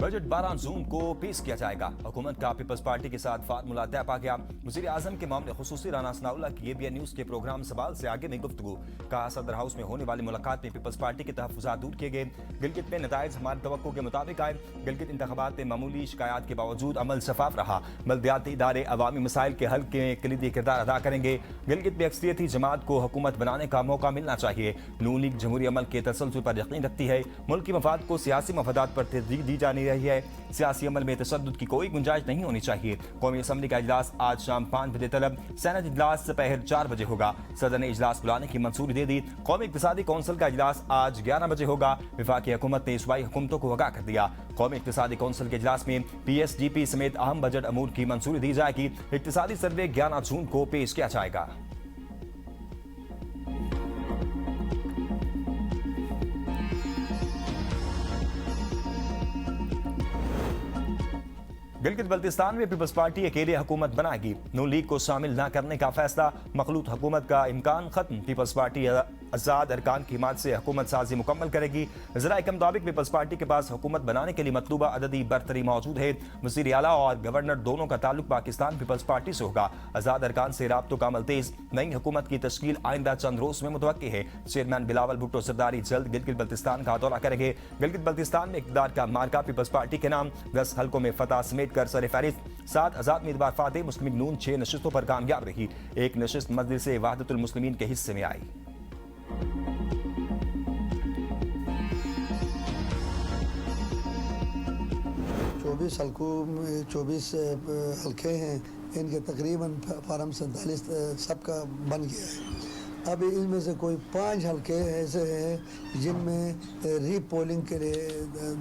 Budget 12 जून को पेश किया जाएगा। हुकूमत का पीपल्स पार्टी के साथ फार्मूला तय पा गया। वज़ीर आज़म के मामले खुसूसी राना सनाउल्लाह की ABN न्यूज़ के प्रोग्राम सवाल से आगे में गुफ्तगू। कहा सदर हाउस में होने वाली मुलाकात में पीपल्स पार्टी के तहफ़्फ़ुज़ात दूर किए गए। गिलगित में नताइज हमारे तवक्को के मुताबिक आए। गिलगित इंतख़ाबात में मामूली शिकायत के बावजूद अमल शफाफ रहा। बल्दियाती इदारे अवामी मसाइल के हल के कलीदी किरदार अदा करेंगे। गिलगित में अक्सरियती जमात को हुकूमत बनाने का मौका मिलना चाहिए। नून लीग जमहूरी अमल के तसलसल पर यकीन रखती है। मुल्क की मफाद को सियासी मफादात पर तरजीह दी जानी रही है। सियासी अमल में तशद्दुद की कोई गुंजाइश नहीं होनी चाहिए। कौमी असम्बली का इजलास आज शाम 5 बजे तलब, सेनेट इजलास दोपहर 4 बजे होगा। सदर ने इजलास बुलाने की मंजूरी दे दी। कौमी इक़्तिसादी कौंसिल का इजलास आज 11 बजे होगा। वफाकी हुकूमत ने सूबाई हुकूमतों को आगाह कर दिया। कौमी इक़्तिसादी कौंसिल के इजलास में PSDP समेत अहम बजट अमूर की मंजूरी दी जाएगी। इक़्तिसादी सर्वे 11 जून को पेश किया जाएगा। गिलगित बल्तिस्तान में पीपल्स पार्टी अकेले हुकूमत बनाएगी। नून लीग को शामिल न करने का फैसला, मखलूत हुकूमत का इम्कान खत्म। पीपल्स पार्टी आज़ाद अरकान की हिमायत से हुकूमत साजी मुकम्मल करेगी। ज़राए के मुताबिक पीपल्स पार्टी के पास हुकूमत बनाने के लिए मतलूबा अददी बरतरी मौजूद है। वज़ीर आला और गवर्नर दोनों का ताल्लुक पाकिस्तान पीपल्स पार्टी से होगा। आज़ाद अरकान से राब्तों का अमल तेज। नई हुकूमत की तश्कील आइंदा चंद रोज में मुतवक्की है। चेयरमैन बिलावल भुट्टो सरदारी जल्द गिलगित बल्तिस्तान का दौरा करेंगे। गिलगित बल्तिस्तान में इक़्तिदार का मार्का पीपल्स पार्टी के नाम, 10 हल्कों में फतह समेट कर सर फहरिस्त 7 आज़ाद उम्मीदवार फाते। मुस्लिम लीग नून 6 नशिस्तों पर कामयाब रही। एक नशिस्त मजलिस वहदतुल मुस्लिमीन के हिस्से में आई। 24 हल्कों में 24 हल्के हैं। इनके तकरीबन फार्म 47 सबका बन गया है। अब इनमें से कोई 5 हल्के ऐसे हैं जिनमें रीपोलिंग के लिए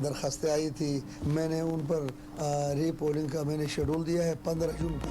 दरखास्तें आई थी। मैंने उन पर रीपोलिंग का मैंने शेड्यूल दिया है 15 जून को।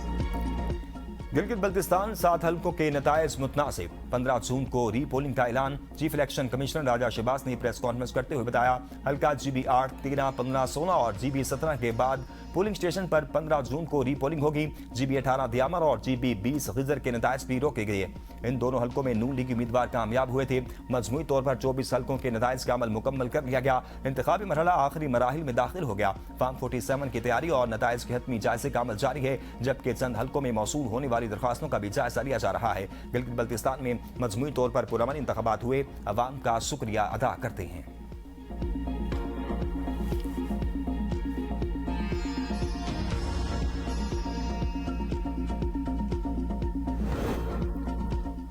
गिलगित बल्तिस्तान 7 हल्कों के नताइज मुतनासिब। 15 जून को रीपोलिंग का ऐलान। चीफ इलेक्शन कमिश्नर राजा शहबाज ने प्रेस कॉन्फ्रेंस करते हुए बताया, हल्का GB 8, 13, 15, 16 और GB 17 के बाद पोलिंग स्टेशन पर 15 जून को रीपोलिंग होगी। GB 18 दियामर और GB 20 गिजर के नताइज भी रोके गए। इन दोनों हल्कों में नून लीगी उम्मीदवार कामयाब हुए थे। मजमूई तौर पर 24 हल्कों के नताइज का अमल मुकम्मल कर लिया गया। इंतखाबी मरहला आखिरी मराहिल में दाखिल हो गया। फार्म 47 की तैयारी और नताइज के हतमी जायजे का अमल जारी है, जबकि चंद हल्कों में मौसूल होने वाली दरखास्तों का भी जायजा लिया जा रहा है। गिलगित बल्तिस्तान में मजमूई तौर पर पुरअमन इंतखाबात हुए। अवाम का शुक्रिया अदा करते हैं।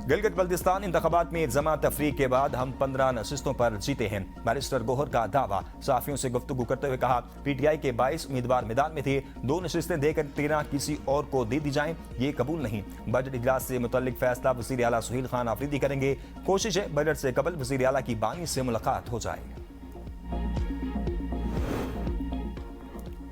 गिलगित बल्तिस्तान इंतखाबात में जमा तफरीक के बाद हम 15 नशिस्तों पर जीते हैं। बैरिस्टर गोहर का दावा। सहाफियों से गुफ्तगू करते हुए कहा, PTI के 22 उम्मीदवार मैदान में थे। 2 नशिस्तें देकर 13 किसी और को दे दी जाएं, ये कबूल नहीं। बजट इजलास से मुतल्लिक फैसला वज़ीर आला सुहेल खान आफरीदी करेंगे। कोशिश है बजट से कबल वज़ीर आला की बानी से मुलाकात हो जाए।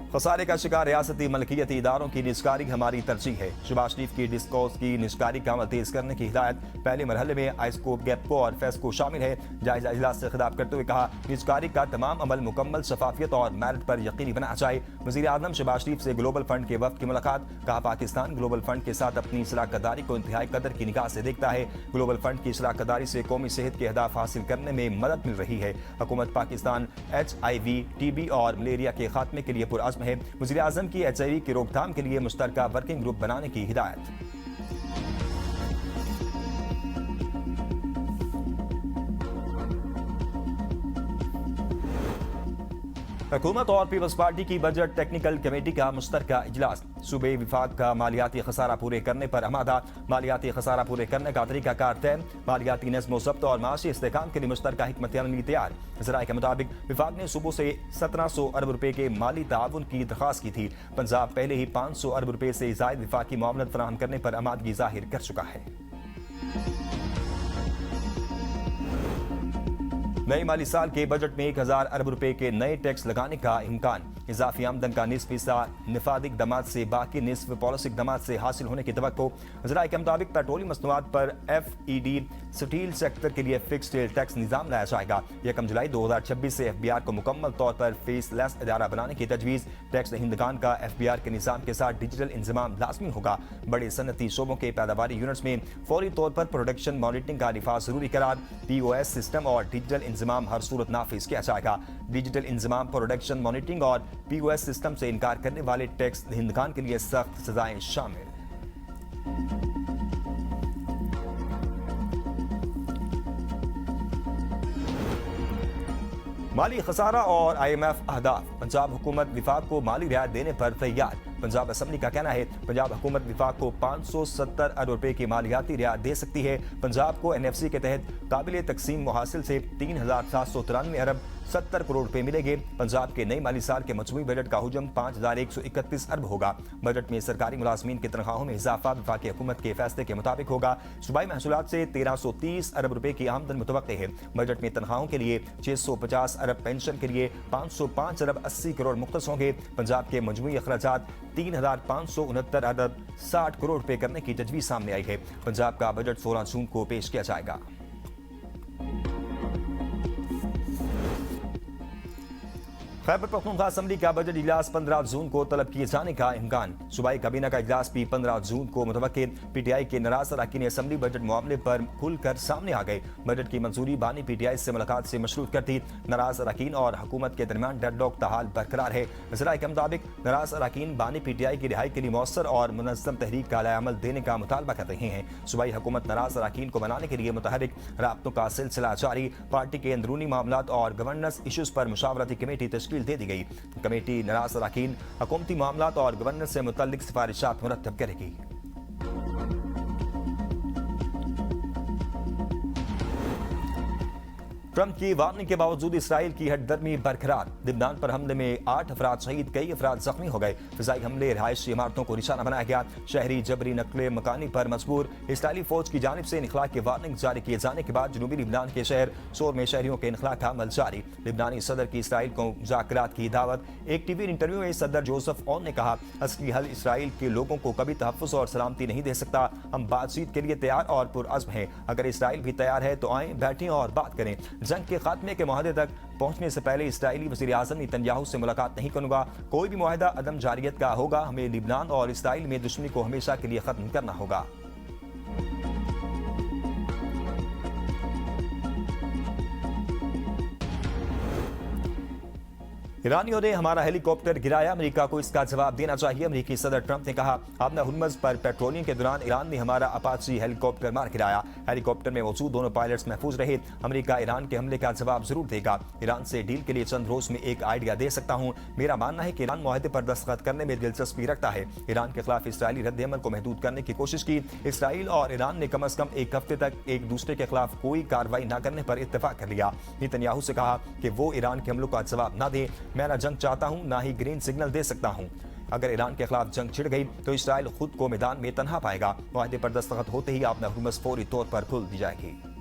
खसारे का शिकार रियासती मलकियती इदारों की निजकारी हमारी तरजीह है। शहबाज शरीफ की डिस्कोर्स की निजकारी का अमल तेज करने की हिदायत। पहले मरहले में आइस्को, गैपको और फेस्को शामिल है। जायजा इजलास से खिताब करते हुए कहा, निजकारी का तमाम अमल मुकम्मल शफाफियत और मेरिट पर यकीनी बनाया जाए। वज़ीर आज़म शहबाज शरीफ से ग्लोबल फंड के वफ्द की मुलाकात। कहा, पाकिस्तान ग्लोबल फंड के साथ अपनी शराकतदारी को इंतहाई कदर की निगाह से देखता है। ग्लोबल फंड की शराकतदारी से कौमी सेहत के अहदाफ हासिल करने में मदद मिल रही है। हुकूमत पाकिस्तान HIV, TB और मलेरिया के खात्मे के लिए पुरअज़्म है। वज़ीर आज़म की HIV की रोकथाम के लिए मुश्तरका वर्किंग ग्रुप बनाने की हिदायत। हुकूमत और पीपल्स पार्टी की बजट टेक्निकल कमेटी का मुश्तरका इजलास। सूबे विफाक का मालियाती खसारा पूरे करने पर आमादा। मालियाती खसारा पूरे करने का तरीकाकार तय। मालियाती नज़्म ज़ब्त और माशी इस्तेहकाम के लिए मुश्तरका हिकमत अमली तैयार। ज़राए के मुताबिक विफाक ने सूबों से 1700 अरब रुपए के माली ताउन की दरख्वास्त की थी। पंजाब पहले ही 500 अरब रुपए से ज़ायद विफाकी मामलत फराहम करने पर आमादगी जाहिर कर चुका है। नए माली साल के बजट में 1000 अरब रुपए के नए टैक्स लगाने का इम्कान। इजाफी आमदन का निस्फ हिस्सा निफादी इक़दामात से, बाकी निस्फ पॉलिसी इक़दामात से हासिल होने की तवक्को। ज़राए के मुताबिक पेट्रोलियम मसनूआत पर FED स्टील सेक्टर के लिए फिक्स सेल टैक्स निज़ाम लाया जाएगा। 1 जुलाई 2026 से FBR को मुकम्मल तौर पर फीसलेस इदारा बनाने की तजवीज़। टैक्स दहिंदगान का FBR के निज़ाम के साथ डिजिटल इंजमाम लाजमी होगा। बड़े सनती शोबों के पैदावारी यूनिट्स में फौरी तौर पर प्रोडक्शन मॉनिटरिंग का निफाज जरूरी करार। POS सिस्टम और डिजिटल इंजमाम हर सूरत नाफिज किया जाएगा। डिजिटल इंजमाम, प्रोडक्शन मॉनिटरिंग और POS सिस्टम से इनकार करने वाले टैक्स दहिंदगान के लिए सख्त सजाएं शामिल। माली खसारा और IMF अहदाफ। पंजाब हुकूमत विफाक को माली रियायत देने पर तैयार। पंजाब असम्बली का कहना है पंजाब हुकूमत विफाक को 570 अरब रुपए की मालियाती रियायत दे सकती है। पंजाब को NFC के तहत काबिल तकसीम मुहासिल से 3,793 अरब 70 करोड़ रुपए मिलेंगे। पंजाब के नए माली साल के मजमूई बजट का हुजम 5,131 अरब होगा। बजट में सरकारी मुलाजमीन की तनख्वाहों में इजाफा वफाकी हुकूमत के फैसले के मुताबिक होगा। सूबाई महसूलात से 1330 अरब रुपए की आमदन मुतवक्के है। बजट में तनख्वाहों के लिए 650 अरब, पेंशन के लिए 505 अरब 80 करोड़ मुख्तस होंगे। पंजाब के मजमूई अखराजात 3,569 अरब 60 करोड़ रुपए करने की तजवीज सामने आई है। पंजाब का बजट 16 जून को पेश किया जाएगा। खैबर पख्तूनख्वा असम्बली का बजट इजलास 15 जून को तलब किए जाने का इम्कान। सूबाई काबीना का इजलास भी 15 जून को मुतवक्किल। PTI के नाराज अरकान असम्बली बजट मामले पर खुलकर सामने आ गए। बजट की मंजूरी बानी PTI से मुलाकात से मशरूत कर दी। नाराज अरकान और हुकूमत के दरमियान डेडलॉक ताहाल बरकरार है। ज़राए के मुताबिक नाराज अरकान बानी PTI की रिहाई के लिए मौसर और मुनज़्ज़म तहरीक का अमल देने का मुतालबा कर रहे हैं। सूबाई हुकूमत नाराज अरकान को मनाने के लिए मुतहरिक राब्तों का सिलसिला जारी। पार्टी के अंदरूनी मामलात और गवर्नेंस इशूज़ पर मुशावरती कमेटी तश्कील दे दी गई। कमेटी नाराज अरकान हुकूमती मामलात और गवर्नेंस से मुतल्लिक सिफारिशात मुरतब करेगी। ट्रंप की वार्निंग के बावजूद इसराइल की हटदर्मी बरकरार। लिबनान पर हमले में 8 अफराद शहीद, कई अफराद जख्मी हो गए। फिजाई हमले, रिहायशी इमारतों को निशाना बनाया गया। शहरी जबरी नकले मकानी पर मजबूर। इसराइली फौज की जानिब से इनखला की वार्निंग जारी किए जाने के बाद जनूबी लिबनान के शहर सोर में शहरियों के इनखला का अमल जारी। लिबनानी सदर की इसराइल को मुज़ाकरात की दावत। एक TV इंटरव्यू में सदर जोसेफ ऑन ने कहा, असली हल इसराइल के लोगों को कभी तहफ़्फ़ुज़ और सलामती नहीं दे सकता। हम बातचीत के लिए तैयार और पुरअज़्म हैं। अगर इसराइल भी तैयार है तो आएँ, बैठें और बात करें। जंग के खात्मे के मुआहदे तक पहुंचने से पहले इसराइली वज़ीर आज़म नेतन्याहू से मुलाकात नहीं करूंगा। कोई भी मुआहदा अदम जारियत का होगा। हमें लिबनान और इसराइल में दुश्मनी को हमेशा के लिए खत्म करना होगा। ईरानियों ने हमारा हेलीकॉप्टर गिराया, अमेरिका को इसका जवाब देना चाहिए। अमेरिकी सदर ट्रंप ने कहा, आपने हुर्मुज़ पर पेट्रोलिंग के दौरान ईरान ने हमारा अपाची हेलीकॉप्टर मार गिराया। हेलीकॉप्टर में मौजूद दोनों पायलट्स महफूज रहे। अमेरिका ईरान के हमले का जवाब जरूर देगा। ईरान से डील के लिए चंद रोज में एक आइडिया दे सकता हूं। मेरा मानना है कि ईरान मुआहदे पर दस्तखत करने में दिलचस्पी रखता है। ईरान के खिलाफ इसराइली रद्द-ए-अमल को महदूद करने की कोशिश की। इसराइल और ईरान ने कम अज कम एक हफ्ते तक एक दूसरे के खिलाफ कोई कार्रवाई न करने पर इत्तेफाक कर लिया। नेतन्याहू से कहा कि वो ईरान के हमलों का जवाब न दे। मैं न जंग चाहता हूं, ना ही ग्रीन सिग्नल दे सकता हूं। अगर ईरान के खिलाफ जंग छिड़ गई तो इसराइल खुद को मैदान में तन्हा पाएगा। मुआहदे पर दस्तखत होते ही आपने हुर्मुज़ फौरी तौर पर खोल दी जाएगी।